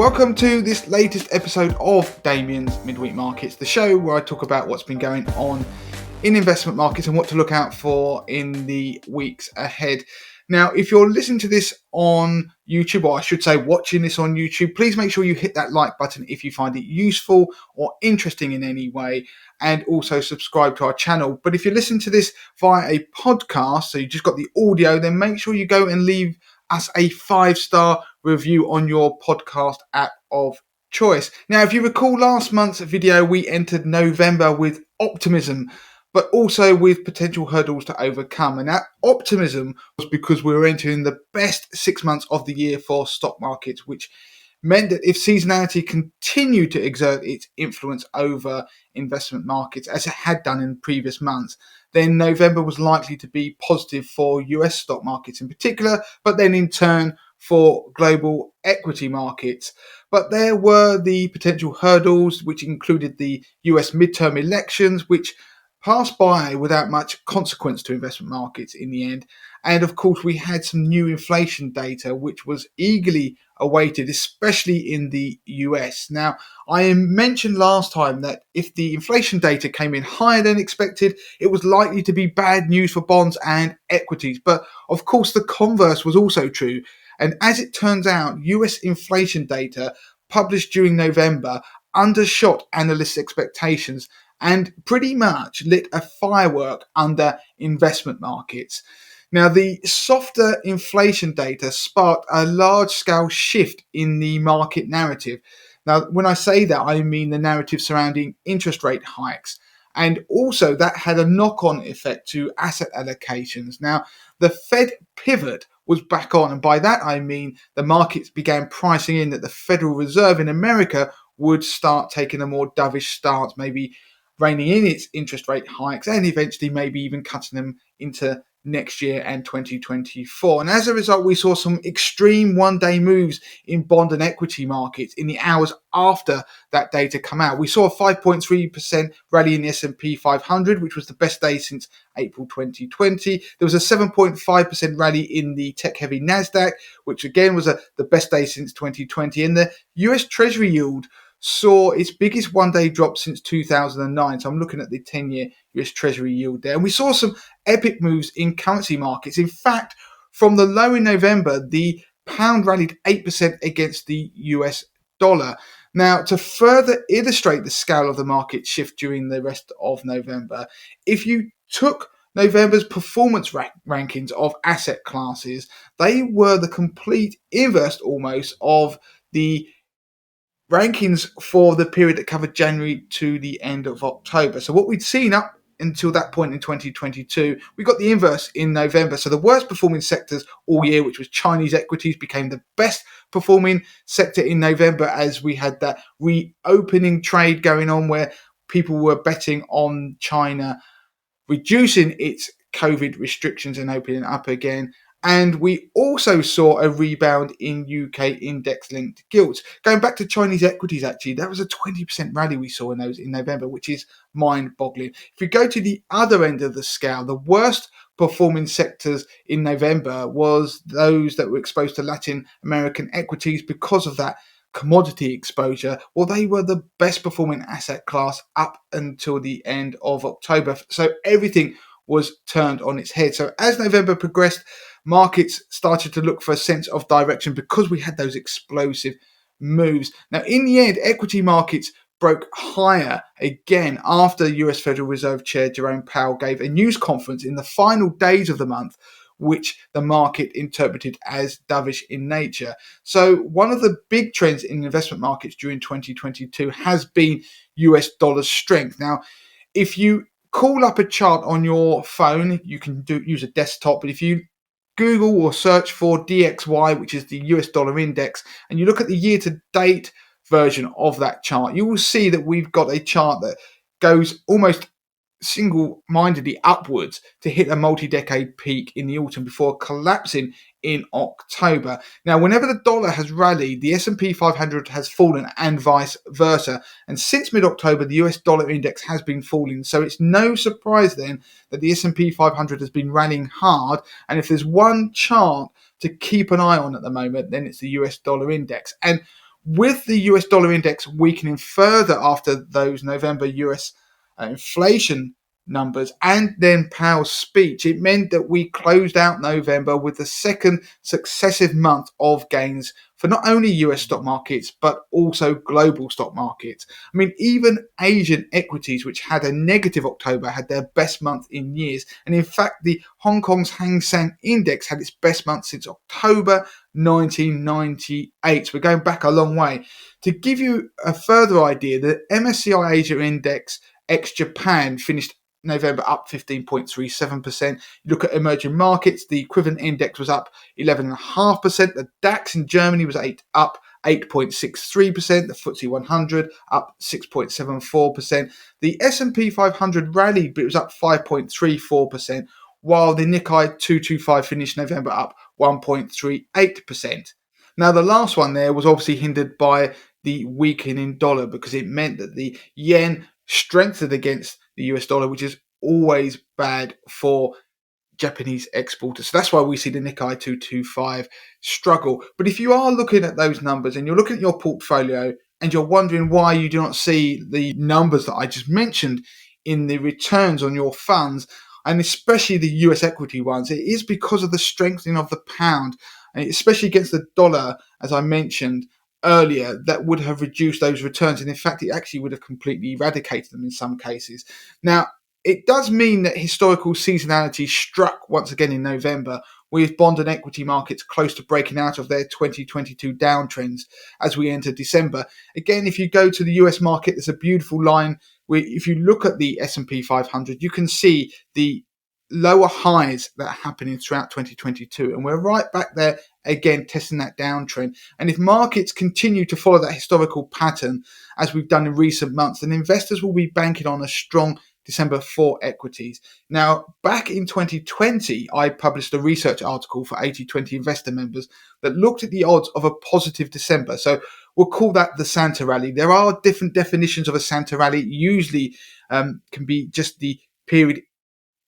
Welcome to this latest episode of Damien's Midweek Markets, the show where I talk about what's been going on in investment markets and what to look out for in the weeks ahead. Now, if you're listening to this on YouTube, or I should say watching this on YouTube, please make sure you hit that like button if you find it useful or interesting in any way, and also subscribe to our channel. But if you're listening to this via a podcast, so you just got the audio, then make sure you go and leave us a 5-star review on your podcast app of choice. Now, if you recall last month's video, we entered November with optimism, but also with potential hurdles to overcome. And that optimism was because we were entering the best 6 months of the year for stock markets, which meant that if seasonality continued to exert its influence over investment markets as it had done in previous months, then November was likely to be positive for US stock markets in particular, but then in turn for global equity markets. But there were the potential hurdles, which included the US midterm elections, which passed by without much consequence to investment markets in the end. And of course, we had some new inflation data, which was eagerly awaited, especially in the US. Now, I mentioned last time that if the inflation data came in higher than expected, it was likely to be bad news for bonds and equities. But of course, the converse was also true. And as it turns out, US inflation data published during November undershot analysts' expectations and pretty much lit a firework under investment markets. Now, the softer inflation data sparked a large-scale shift in the market narrative. Now, when I say that, I mean the narrative surrounding interest rate hikes. And also that had a knock-on effect to asset allocations. Now, the Fed pivot was back on, and by that I mean the markets began pricing in that the Federal Reserve in America would start taking a more dovish stance, maybe reining in its interest rate hikes and eventually maybe even cutting them into next year and 2024. And as a result, we saw some extreme one-day moves in bond and equity markets in the hours after that data come out. We saw a 5.3% rally in the S&P 500, which was the best day since April 2020. There was a 7.5% rally in the tech-heavy NASDAQ, which again was the best day since 2020. And the US Treasury yield saw its biggest one-day drop since 2009. So I'm looking at the 10-year US Treasury yield there. And we saw some epic moves in currency markets. In fact, from the low in November, the pound rallied 8% against the US dollar. Now, to further illustrate the scale of the market shift during the rest of November, if you took November's performance rankings of asset classes, they were the complete inverse almost of the rankings for the period that covered January to the end of October. So what we'd seen up until that point in 2022, we got the inverse in November. So the worst performing sectors all year, which was Chinese equities, became the best performing sector in November as we had that reopening trade going on where people were betting on China reducing its COVID restrictions and opening up again. And we also saw a rebound in UK index-linked gilts. Going back to Chinese equities, actually, that was a 20% rally we saw in those in November, which is mind-boggling. If we go to the other end of the scale, the worst performing sectors in November was those that were exposed to Latin American equities because of that commodity exposure. Well, they were the best performing asset class up until the end of October. So everything was turned on its head. So as November progressed, markets started to look for a sense of direction because we had those explosive moves. Now, in the end, equity markets broke higher again after US Federal Reserve Chair Jerome Powell gave a news conference in the final days of the month, which the market interpreted as dovish in nature. So one of the big trends in investment markets during 2022 has been US dollar strength. Now, if you call up a chart on your phone, you can use a desktop, but if you Google or search for DXY, which is the US dollar index, and you look at the year-to-date version of that chart, you will see that we've got a chart that goes almost single-mindedly upwards to hit a multi-decade peak in the autumn before collapsing in October. Now, whenever the dollar has rallied, the S&P 500 has fallen and vice versa. And since mid-October, the US dollar index has been falling. So it's no surprise then that the S&P 500 has been rallying hard. And if there's one chart to keep an eye on at the moment, then it's the US dollar index. And with the US dollar index weakening further after those November US inflation numbers and then Powell's speech, it meant that we closed out November with the second successive month of gains for not only US stock markets, but also global stock markets. I mean, even Asian equities, which had a negative October, had their best month in years. And in fact, the Hong Kong's Hang Seng Index had its best month since October 1998. So we're going back a long way. To give you a further idea, the MSCI Asia Index ex-Japan finished November up 15.37%. You look at emerging markets, the equivalent index was up 11.5%. The DAX in Germany was up 8.63%. The FTSE 100 up 6.74%. The S&P 500 rallied, but it was up 5.34%, while the Nikkei 225 finished November up 1.38%. Now, the last one there was obviously hindered by the weakening dollar because it meant that the yen strengthened against the US dollar, which is always bad for Japanese exporters. So that's why we see the Nikkei 225 struggle. But if you are looking at those numbers and you're looking at your portfolio and you're wondering why you do not see the numbers that I just mentioned in the returns on your funds, and especially the US equity ones, it is because of the strengthening of the pound, and especially against the dollar, as I mentioned earlier, that would have reduced those returns. And in fact, it actually would have completely eradicated them in some cases. Now, it does mean that historical seasonality struck once again in November, with bond and equity markets close to breaking out of their 2022 downtrends as we enter December. Again, if you go to the US market, there's a beautiful line where if you look at the S&P 500, you can see the lower highs that are happening throughout 2022. And we're right back there again, testing that downtrend. And if markets continue to follow that historical pattern, as we've done in recent months, then investors will be banking on a strong December for equities. Now, back in 2020, I published a research article for 80/20 investor members that looked at the odds of a positive December. So we'll call that the Santa rally. There are different definitions of a Santa rally. Usually can be just the period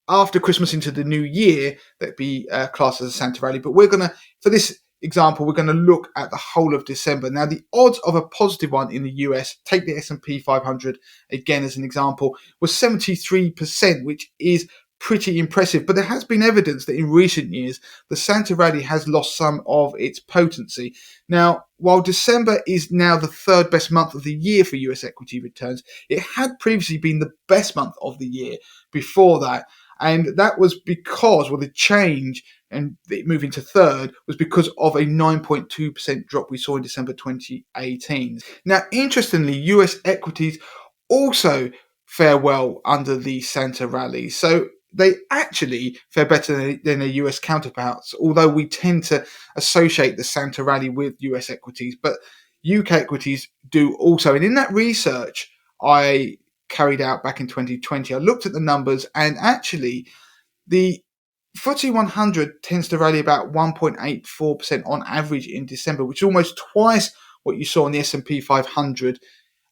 after Christmas into the new year that be classed as a Santa rally. But we're going to, for this example, we're going to look at the whole of December. Now, the odds of a positive one in the US, take the S&P 500 again as an example, was 73%, which is pretty impressive. But there has been evidence that in recent years, the Santa rally has lost some of its potency. Now, while December is now the third best month of the year for US equity returns, it had previously been the best month of the year before that. And that was because, well, the change and it moving to third was because of a 9.2% drop we saw in December 2018. Now, interestingly, US equities also fare well under the Santa rally. So they actually fare better than their US counterparts, although we tend to associate the Santa rally with US equities. But UK equities do also. And in that research, I carried out back in 2020, I looked at the numbers, and actually the FTSE 100 tends to rally about 1.84% on average in December, which is almost twice what you saw on the S&P 500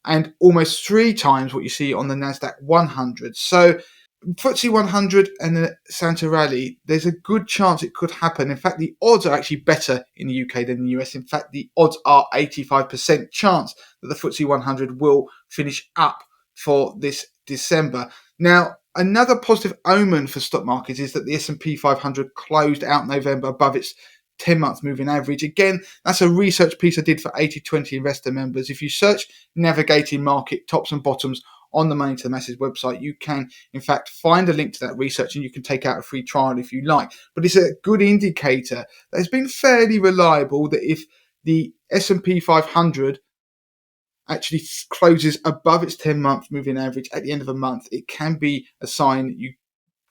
and almost 3 times what you see on the Nasdaq 100. So FTSE 100 and the Santa rally, there's a good chance it could happen. In fact, the odds are actually better in the UK than the US. In fact, the odds are 85% chance that the FTSE 100 will finish up for this December. Now, another positive omen for stock markets is that the S&P 500 closed out November above its 10-month moving average. Again, that's a research piece I did for 80/20 investor members. If you search navigating market tops and bottoms on the Money to the Masses website, you can, in fact, find a link to that research and you can take out a free trial if you like. But it's a good indicator that it's been fairly reliable that if the S&P 500 actually closes above its 10-month moving average at the end of a month, it can be a sign you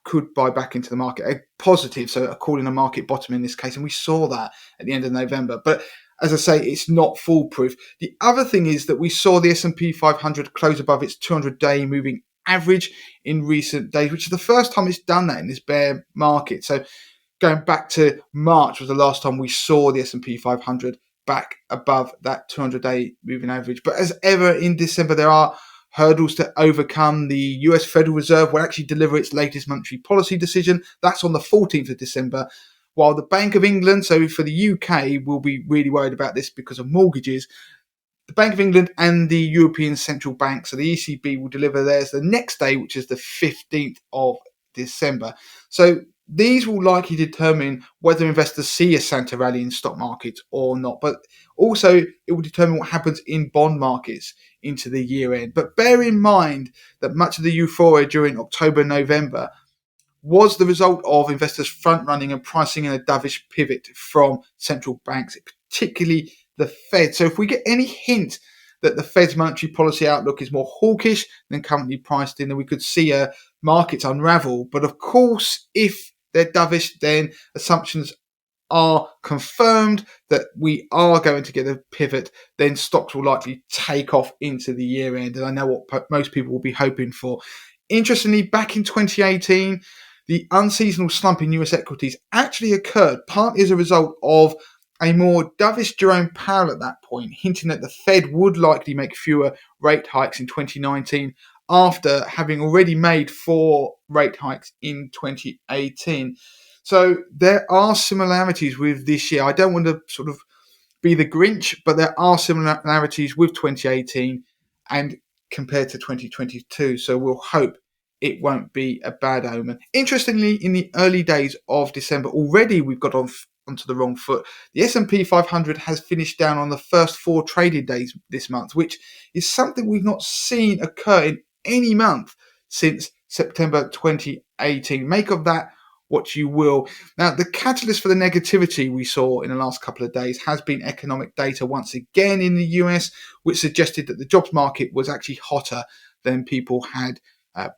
could buy back into the market, a positive, so calling a market bottom in this case, and we saw that at the end of November. But as I say, it's not foolproof. The other thing is that we saw the S&P 500 close above its 200-day moving average in recent days, which is the first time it's done that in this bear market. So going back to March was the last time we saw the S&P 500 back above that 200-day moving average. But as ever in December, there are hurdles to overcome. The US Federal Reserve will actually deliver its latest monetary policy decision. That's on the 14th of December, while the Bank of England, so for the UK, will be really worried about this because of mortgages. The Bank of England and the European Central Bank, so the ECB, will deliver theirs the next day, which is the 15th of December. So these will likely determine whether investors see a Santa rally in stock markets or not. But also, it will determine what happens in bond markets into the year end. But bear in mind that much of the euphoria during October and November was the result of investors front running and pricing in a dovish pivot from central banks, particularly the Fed. So if we get any hint that the Fed's monetary policy outlook is more hawkish than currently priced in, then we could see markets unravel. But of course, if they're dovish, then assumptions are confirmed that we are going to get a pivot, then stocks will likely take off into the year end. And I know what most people will be hoping for. Interestingly, back in 2018, the unseasonal slump in US equities actually occurred partly as a result of a more dovish Jerome Powell at that point, hinting that the Fed would likely make fewer rate hikes in 2019 after having already made 4 rate hikes in 2018. So there are similarities with this year. I don't want to sort of be the Grinch, but there are similarities with 2018 and compared to 2022. So we'll hope it won't be a bad omen. Interestingly, in the early days of December, already we've got onto the wrong foot. The S&P 500 has finished down on the first 4 trading days this month, which is something we've not seen occur in any month since September 2018. Make of that what you will. Now, the catalyst for the negativity we saw in the last couple of days has been economic data once again in the US, which suggested that the jobs market was actually hotter than people had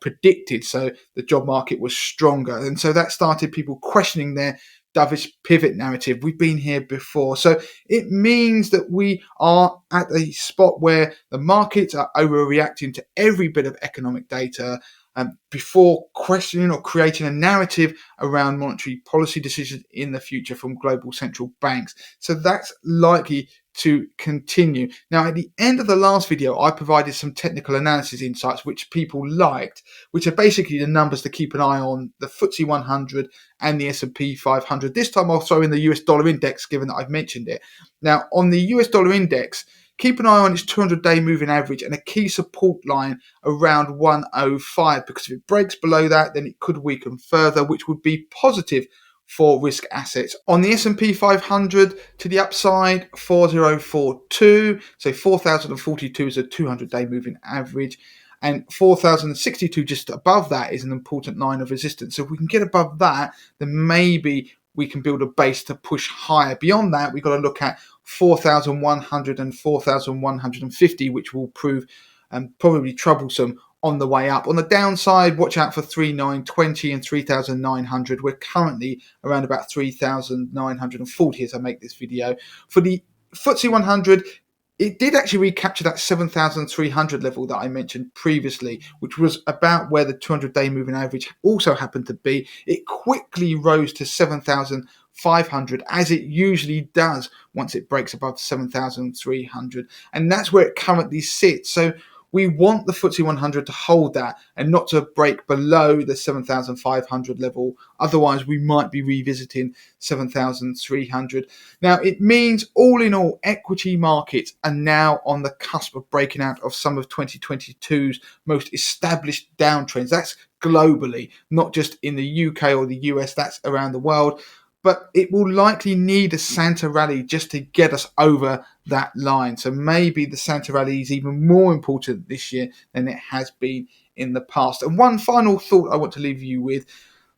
predicted. So the job market was stronger. And so that started people questioning their dovish pivot narrative. We've been here before. So it means that we are at a spot where the markets are overreacting to every bit of economic data before questioning or creating a narrative around monetary policy decisions in the future from global central banks. So that's likely to continue. Now, at the end of the last video, I provided some technical analysis insights which people liked, which are basically the numbers to keep an eye on, the FTSE 100 and the S&P 500. This time I'll throw in the US dollar index, given that I've mentioned it. Now, on the US dollar index, keep an eye on its 200-day moving average and a key support line around 105, because if it breaks below that, then it could weaken further, which would be positive for risk assets. On the S&P 500 to the upside, 4042, so 4042 is a 200-day moving average, and 4062 just above that is an important line of resistance. So if we can get above that, then maybe we can build a base to push higher. Beyond that, we've got to look at 4,100 and 4,150, which will prove probably troublesome on the way up. On the downside, watch out for 3,920 and 3,900. We're currently around about 3,940 as I make this video. For the FTSE 100, it did actually recapture that 7,300 level that I mentioned previously, which was about where the 200-day moving average also happened to be. It quickly rose to 7,500, as it usually does once it breaks above 7,300. And that's where it currently sits. So we want the FTSE 100 to hold that and not to break below the 7,500 level. Otherwise, we might be revisiting 7,300. Now, it means all in all, equity markets are now on the cusp of breaking out of some of 2022's most established downtrends. That's globally, not just in the UK or the US, that's around the world. But it will likely need a Santa rally just to get us over that line. So maybe the Santa rally is even more important this year than it has been in the past. And one final thought I want to leave you with.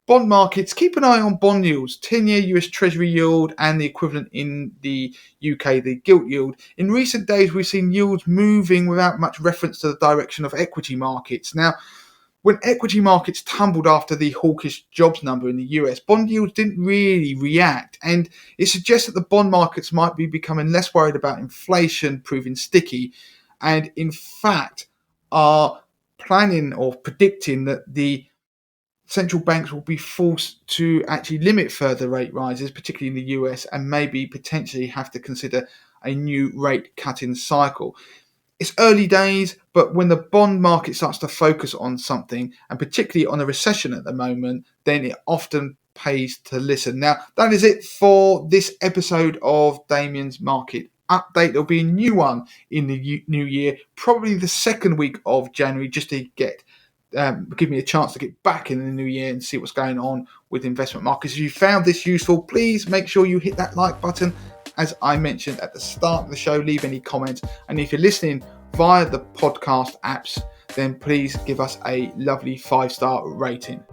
Bond markets, keep an eye on bond yields, 10-year US Treasury yield and the equivalent in the UK, the gilt yield. In recent days, we've seen yields moving without much reference to the direction of equity markets. Now, when equity markets tumbled after the hawkish jobs number in the US, bond yields didn't really react, and it suggests that the bond markets might be becoming less worried about inflation proving sticky, and in fact are planning or predicting that the central banks will be forced to actually limit further rate rises, particularly in the US, and maybe potentially have to consider a new rate cutting cycle. It's early days, but when the bond market starts to focus on something, and particularly on a recession at the moment, then it often pays to listen. Now, that is it for this episode of Damien's Market update. There'll be a new one in the new year, probably the second week of January, just to give me a chance to get back in the new year and see what's going on with investment markets. If you found this useful, please make sure you hit that like button. As I mentioned at the start of the show, leave any comments. And if you're listening via the podcast apps, then please give us a lovely 5-star rating.